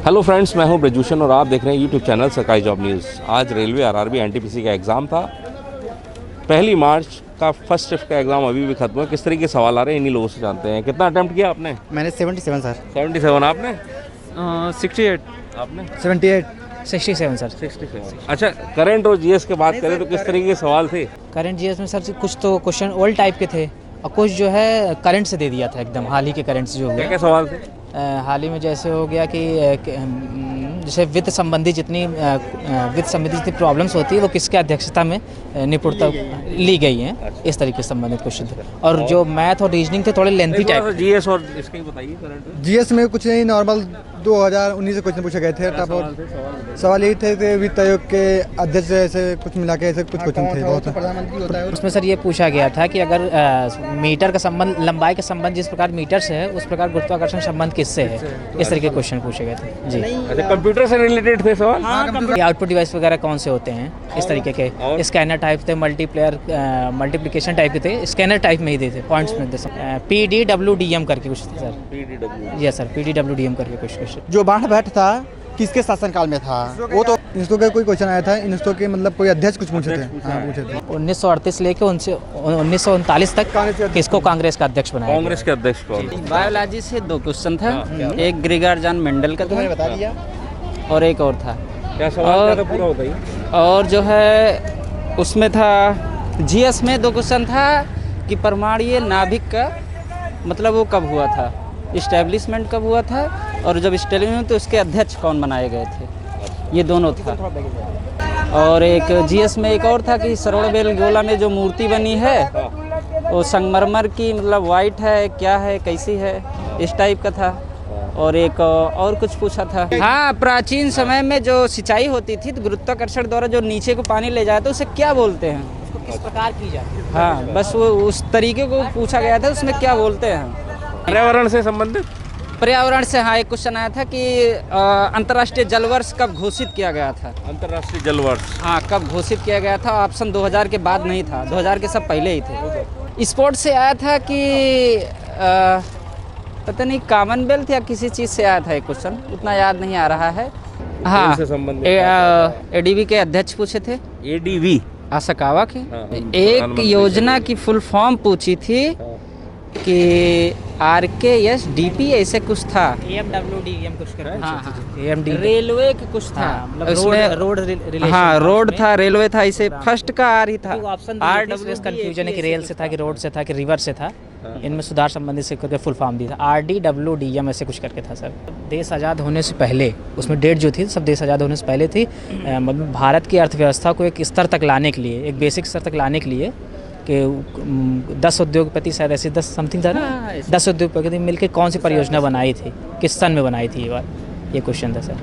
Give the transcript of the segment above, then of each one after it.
Hello friends, मैं हूं ब्रजभूषण और आप देख रहे हैं यूट्यूब चैनल सरकारी जॉब न्यूज़। आज रेलवे आरआरबी एनटीपीसी का एग्ज़ाम था। 1 मार्च का फर्स्ट शिफ्ट का एग्ज़ाम अभी भी खत्म है। किस तरीके के सवाल आ रहे हैं इन्हीं लोगों से जानते हैं। कितना अटैम्प्ट किया आपने? मैंने 77 सर। 77। आपने? 68। आपने? 78। 67 सर। 67। अच्छा, करंट और जीएस की बात करें तो किस तरीके के सवाल थे? करंट जीएस में सर कुछ तो क्वेश्चन ओल्ड टाइप के थे और कुछ जो है करंट से दे दिया था, एकदम हाल ही के करंट से जो हो क्या गया। क्या सवाल थे? हाल ही में जैसे हो गया कि जैसे वित्त संबंधी जितनी प्रॉब्लम्स होती है वो किसके अध्यक्षता में निपुणता ली गई हैं, इस तरीके से संबंधित क्वेश्चन थे। और जो मैथ और रीजनिंग थे थोड़े लेंथी टाइप। जीएस और इसके ही बताइए करंट। जीएस में कुछ नहीं, नॉर्मल 2019 से क्वेश्चन पूछे गए थे। टॉप सवाल यही थे कि वित्त आयोग के अध्यक्ष ऐसे कुछ मिला के ऐसे कुछ क्वेश्चन थे बहुत। उसमें सर ये पूछा गया था कि अगर मीटर का संबंध, लंबाई का संबंध जिस प्रकार मीटर से है उस प्रकार गुरुत्वाकर्षण संबंध किससे है, इस तरीके के क्वेश्चन पूछे गए थे जी। अच्छा, कंप्यूटर से रिलेटेड थे सवाल? आउटपुट डिवाइस वगैरह कौन से होते हैं, इस तरीके के। स्कैनर टाइप थे, मल्टीप्लिकेशन टाइप के थे, स्कैनर टाइप में ही थे पॉइंट्स में। PDWDM करके कुछ थे सर। यस सर, PDWDM करके कुछ क्वेश्चन। जो बाढ़ बैठ था किसके शासनकाल में था? वो तो इंस्टो का कोई क्वेश्चन आया था। इंस्टो के मतलब कोई अध्यक्ष कुछ पूछे थे। हाँ, पूछे थे 1938 लेके 1939 तक किसको कांग्रेस का अध्यक्ष बनाया? कांग्रेस के अध्यक्ष कौन? बायोलॉजी से 2 क्वेश्चन था। एक ग्रिगार जान मेंडल का था, बता दिया। और एक और था। क्या सवाल था पूरा बताइए। और जो है उसमें था जीएस में 2 क्वेश्चन था कि परमाणु नाभिक का मतलब वो कब हुआ था, इस्टेब्लिशमेंट कब हुआ था, और जब इस्टेब्लिशमेंट तो उसके अध्यक्ष कौन बनाए गए थे, ये दोनों था। और एक जीएस में एक और था कि सरवणबेलगोला में जो मूर्ति बनी है वो संगमरमर की, मतलब वाइट है, क्या है, कैसी है, इस टाइप का था। और एक और कुछ पूछा था। हाँ, प्राचीन समय में जो सिंचाई होती थी तो गुरुत्वाकर्षण द्वारा जो नीचे को पानी ले जाता है उसे क्या बोलते हैं, किस प्रकार की जाती है? हाँ, बस वो उस तरीके को पूछा गया था, उसमें क्या बोलते हैं। पर्यावरण से संबंधित? पर्यावरण से हाँ, एक क्वेश्चन आया था कि अंतर्राष्ट्रीय जल वर्ष कब घोषित किया गया था। अंतर्राष्ट्रीय जल वर्ष? हाँ, कब घोषित किया गया था। ऑप्शन 2000 के बाद नहीं था, 2000 के सब पहले ही थे। स्पोर्ट्स से आया था कि पता नहीं कॉमनवेल्थ या किसी चीज़ से आया था एक क्वेश्चन, उतना याद नहीं आ रहा है। हाँ, एडीबी के अध्यक्ष पूछे थे। एडीवी आसाकावा के। एक योजना की फुल फॉर्म पूछी थी कि RKSDP ऐसे कुछ था। AMWDM कुछ कर। हाँ, AMD रेलवे के कुछ था। उसमें रोड रिलेशन। हाँ, रोड था, रेलवे था, इसे फर्स्ट का आर ही था। ऑप्शन कंफ्यूजन है कि रेल से था कि रोड से था कि रिवर से था। इनमें सुधार संबंधित से करके फुल फॉर्म दी था। RDWDM ऐसे कुछ करके था सर। देश आज़ाद होने से पहले, उसमें डेट जो थी सब देश आज़ाद होने से पहले थी। मतलब भारत की अर्थव्यवस्था को एक स्तर तक लाने के लिए, एक बेसिक स्तर तक लाने के लिए कि 10 उद्योगपति शायद ऐसे 10 समथिंग था ना, 10 उद्योगपति मिलकर कौन सी परियोजना बनाई थी, किस सन में बनाई थी, ये बात, ये क्वेश्चन था सर।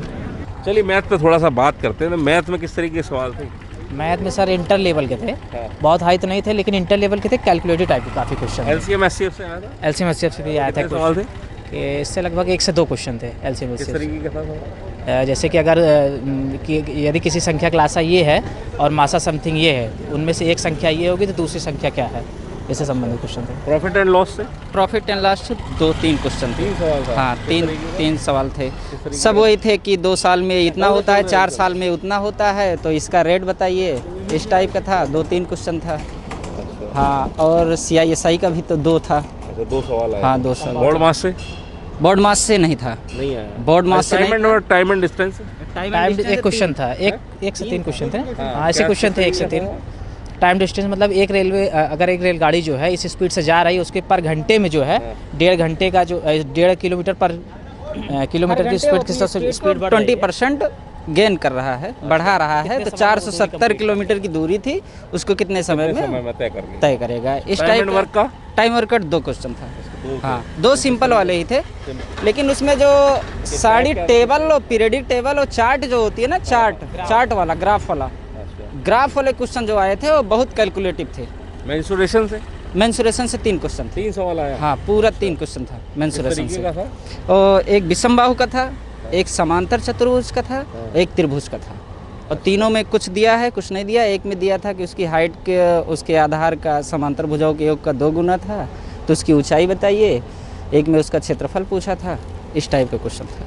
चलिए मैथ पे थोड़ा सा बात करते हैं। मैथ में किस तरीके के सवाल थे? मैथ में सर इंटर लेवल के थे, बहुत हाई तो नहीं थे लेकिन इंटर लेवल के थे, कैलकुलेटिव टाइप के काफ़ी क्वेश्चन। LCM SCF से आया था? LCM SCF से भी आया था सवाल थे कि इससे लगभग 1 से 2 क्वेश्चन थे LCM किस SCF। तरीके का था? जैसे कि अगर यदि किसी संख्या का आशा ये है और मासा समथिंग ये है, उनमें से एक संख्या ये होगी तो दूसरी संख्या क्या है, इससे संबंधित क्वेश्चन थे। प्रॉफिट एंड लॉस से? प्रॉफिट एंड लॉस से 2-3 क्वेश्चन थे। 3 सवाल था? हाँ, 3 सवाल थे। सब वही थे कि 2 साल में इतना होता है, 4 साल में उतना होता है, तो इसका रेट बताइए, इस टाइप का था। 2-3 क्वेश्चन था। हाँ, और CISI का भी तो 2 था। अच्छा, 2 सवाल आए। हाँ, 2 सवाल। बोर्ड मास से? बोर्ड मास से नहीं था। नहीं आया। बोर्ड मास से टाइम एंड डिस्टेंस? टाइम एक क्वेश्चन था, एक से 3 क्वेश्चन थे। हाँ, ऐसे क्वेश्चन थे 1 से 3। टाइम डिस्टेंस मतलब एक रेलवे, अगर एक रेलगाड़ी जो है इस स्पीड से जा रही है, उसके पर घंटे में जो है 1.5 घंटे का जो 1.5 किलोमीटर पर किलोमीटर की स्पीड, किस तरह से स्पीड 20% गेन कर रहा है, बढ़ा रहा है, तो 470 किलोमीटर की दूरी थी, उसको कितने समय में तय करेगा। इस टाइप वर्क का टाइम वर्क का 2 क्वेश्चन था। हाँ, 2 सिंपल वाले ही थे, लेकिन उसमें जो सारी टेबल और पीरियडिक टेबल और चार्ट जो होती है ना, चार्ट वाला, ग्राफ वाले क्वेश्चन जो आए थे वो बहुत कैलकुलेटिव थे। मेंसुरेशन से 3 क्वेश्चन थे। 3 सवाल आया? हाँ, पूरा 3 क्वेश्चन था मेंसुरेशन से। का था? और एक विषमबाहु का था, एक समांतर चतुर्भुज का था, एक त्रिभुज का था। और तीनों में कुछ दिया है, कुछ नहीं दिया। एक में दिया था कि उसकी हाइट के, उसके आधार का समांतर भुजाओं के योग का 2 गुना था, तो उसकी ऊंचाई बताइए। एक में उसका क्षेत्रफल पूछा था, इस टाइप का क्वेश्चन था।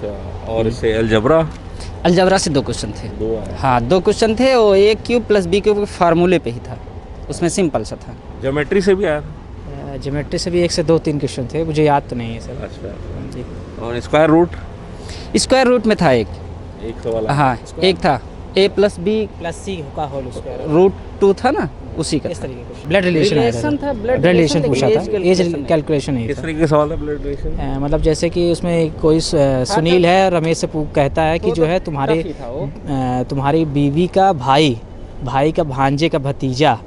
अच्छा, और इससे अलजबरा अलजबरा से 2 क्वेश्चन थे। 2 आए। हाँ 2 क्वेश्चन थे, वो ए क्यूब प्लस बी क्यूब के फार्मूले पे ही था, उसमें सिंपल सा था। ज्योमेट्री से भी आया था? ज्योमेट्री से भी 1 से 2-3 क्वेश्चन थे, मुझे याद तो नहीं है सर। अच्छा, जी। और स्क्वायर रूट? स्क्वायर रूट में था एक सवाल आया। हाँ एक था ए प्लस बी प्लस सी का होल स्क्वायर, रूट 2 था ना, उसी का इस तरीके का ब्लड रिलेशन था। ब्लड रिलेशन पूछा था, एज कैलकुलेशन नहीं किस था। तरीके का सवाल है ब्लड रिलेशन? मतलब जैसे कि उसमें कोई सुनील है, रमेश से कहता है कि जो है तुम्हारी बीवी का भाई का भांजे का भतीजा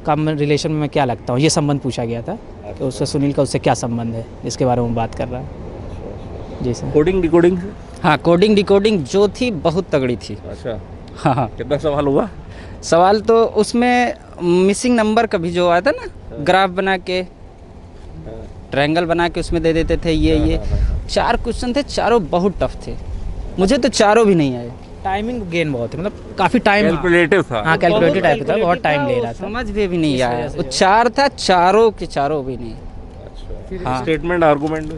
का रिलेशन में मैं क्या लगता हूँ, ये संबंध पूछा गया था। तो उससे सुनील का उससे क्या संबंध है, इसके बारे में बात कर रहा है। जी सर। कोडिंग डिकोडिंग से? हाँ कोडिंग डिकोडिंग जो थी बहुत तगड़ी थी। अच्छा, हाँ कितना सवाल हुआ? सवाल तो उसमें मिसिंग नंबर का भी जो आया था ना, ग्राफ बना के ट्रायंगल बना के उसमें दे देते थे ये 4 क्वेश्चन थे, चारों बहुत टफ थे, मुझे तो चारों भी नहीं आए। टाइमिंग गेन बहुत है, मतलब काफ़ी टाइम। कैलकुलेटिव था? हाँ कैलकुलेटिव टाइप था, बहुत टाइम ले रहा था। समझ में भी नहीं आया, वो 4 था, चारों के चारों भी नहीं। अच्छा, स्टेटमेंट आर्गुमेंट?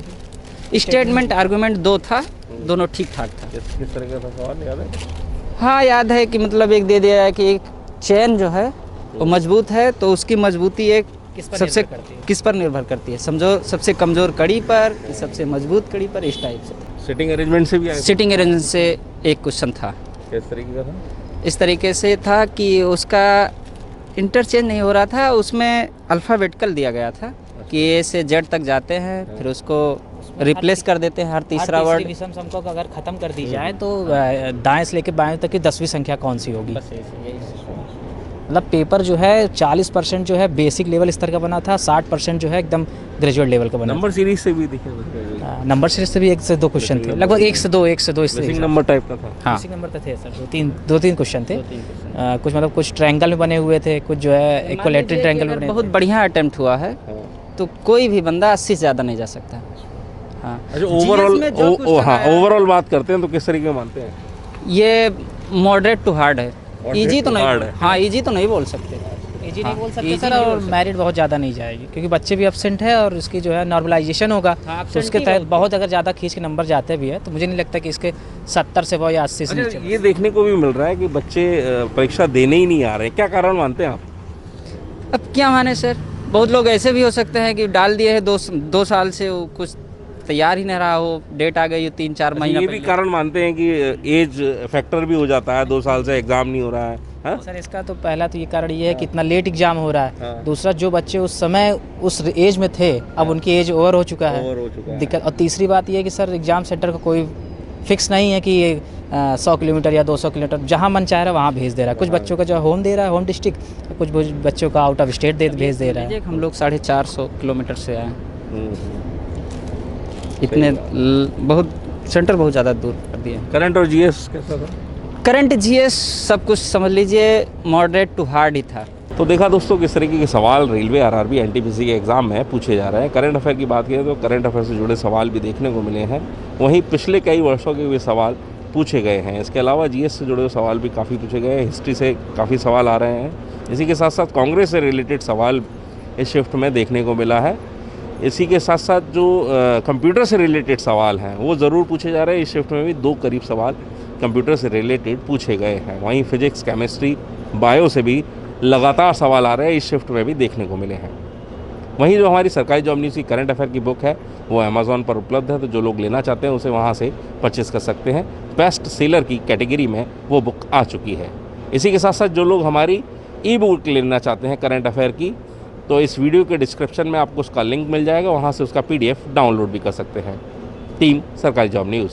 स्टेटमेंट आर्गुमेंट 2 था, दोनों ठीक ठाक था। किस तरह का था सवाल, याद है? हाँ याद है कि मतलब एक दे दिया है कि एक चेन जो है वो मजबूत है, तो उसकी मजबूती एक सबसे किस पर निर्भर करती है, समझो सबसे कमज़ोर कड़ी पर कि सबसे मजबूत कड़ी पर, इस टाइप से। सिटिंग अरेंजमेंट से भी आया? सिटिंग अरेंजमेंट से एक क्वेश्चन था। किस तरीके का था? इस तरीके से था कि उसका इंटरचेंज नहीं हो रहा था, उसमें अल्फ़ाबेटिकल दिया गया था कि ए से जेड तक जाते हैं, फिर उसको रिप्लेस कर देते हैं हर तीसरा वर्ड। विषम सम को अगर ख़त्म कर दी जाए तो दाएं से लेकर बाएं तक की 10वीं संख्या कौन सी होगी। मतलब पेपर जो है 40% जो है बेसिक लेवल स्तर का बना था, 60% जो है एकदम ग्रेजुएट लेवल का बना। नंबर सीरीज से भी दिखे? नंबर सीरीज से भी 1 से 2 क्वेश्चन थे, लगभग 1 से 2 इस मिसिंग नंबर टाइप का था? हाँ मिसिंग नंबर तो थे सर, 2-3 क्वेश्चन थे। कुछ मतलब कुछ ट्रायंगल में बने हुए थे, कुछ जो है इक्विलेटरल ट्रायंगल में बने। बहुत बढ़िया अटेम्प्ट हुआ है, तो कोई भी बंदा 80 से ज़्यादा नहीं जा सकता। हाँ अच्छा, ओवरऑल बात करते हैं तो किस तरीके मानते हैं? ये मॉडरेट टू हार्ड है, इजी तो नहीं। hard है। हाँ इजी तो नहीं बोल सकते, इजी नहीं बोल सकते सर, और मेरिट बहुत ज़्यादा नहीं जाएगी क्योंकि बच्चे भी एब्सेंट है और इसकी जो है नॉर्मलाइजेशन होगा, तो उसके तहत बहुत अगर ज़्यादा खींच के नंबर जाते भी है तो मुझे नहीं लगता कि इसके 70 से वो या 80 से नीचे। ये देखने को भी मिल रहा है कि बच्चे परीक्षा देने ही नहीं आ रहे, क्या कारण मानते हैं आप? अब क्या माने सर, बहुत लोग ऐसे भी हो सकते हैं कि डाल दिए हैं 2 साल से, वो कुछ तैयार ही नहीं रहा हो, डेट आ गई 3-4 महीना ये भी कारण मानते हैं कि एज फैक्टर भी हो जाता है, 2 साल से एग्जाम नहीं हो रहा है? हाँ? सर इसका तो पहला तो ये कारण ये है कि इतना लेट एग्जाम हो रहा है। हाँ। दूसरा जो बच्चे उस समय उस एज में थे अब उनकी एज ओवर हो चुका है, दिक्कत। और तीसरी बात ये है कि सर एग्जाम सेंटर का कोई फिक्स नहीं है कि 100 किलोमीटर या 200 किलोमीटर जहाँ मन चाह रहा है वहाँ भेज दे रहा है। कुछ बच्चों का जो होम दे रहा है होम डिस्ट्रिक्ट, कुछ बच्चों का आउट ऑफ स्टेट भेज दे रहा है। हम लोग 450 किलोमीटर से आए, इतने बहुत सेंटर बहुत ज़्यादा दूर कर दिए। करंट और जीएस कैसा था? करंट जीएस सब कुछ समझ लीजिए मॉडरेट टू हार्ड ही था। तो देखा दोस्तों किस तरीके के सवाल रेलवे आरआरबी एनटीपीसी के एग्ज़ाम में पूछे जा रहे हैं। करंट अफेयर की बात करें तो करंट अफेयर से जुड़े सवाल भी देखने को मिले हैं, वहीं पिछले कई वर्षों के भी सवाल पूछे गए हैं। इसके अलावा जीएस से जुड़े हुए सवाल भी काफ़ी पूछे गए हैं, हिस्ट्री से काफ़ी सवाल आ रहे हैं। इसी के साथ साथ कांग्रेस से रिलेटेड सवाल इस शिफ्ट में देखने को मिला है। इसी के साथ साथ जो कंप्यूटर से रिलेटेड सवाल हैं वो ज़रूर पूछे जा रहे हैं। इस शिफ्ट में भी 2 करीब सवाल कंप्यूटर से रिलेटेड पूछे गए हैं। वहीं फिजिक्स, केमिस्ट्री, बायो से भी लगातार सवाल आ रहे हैं, इस शिफ्ट में भी देखने को मिले हैं। वहीं जो हमारी सरकारी जॉब न्यूज़ की करंट अफेयर की बुक है वो अमेज़ॉन पर उपलब्ध है, तो जो लोग लेना चाहते हैं उसे वहाँ से परचेस कर सकते हैं। बेस्ट सेलर की कैटेगरी में वो बुक आ चुकी है। इसी के साथ साथ जो लोग हमारी ई बुक लेना चाहते हैं करंट अफेयर की, तो इस वीडियो के डिस्क्रिप्शन में आपको उसका लिंक मिल जाएगा, वहाँ से उसका PDF डाउनलोड भी कर सकते हैं। टीम सरकारी जॉब न्यूज़।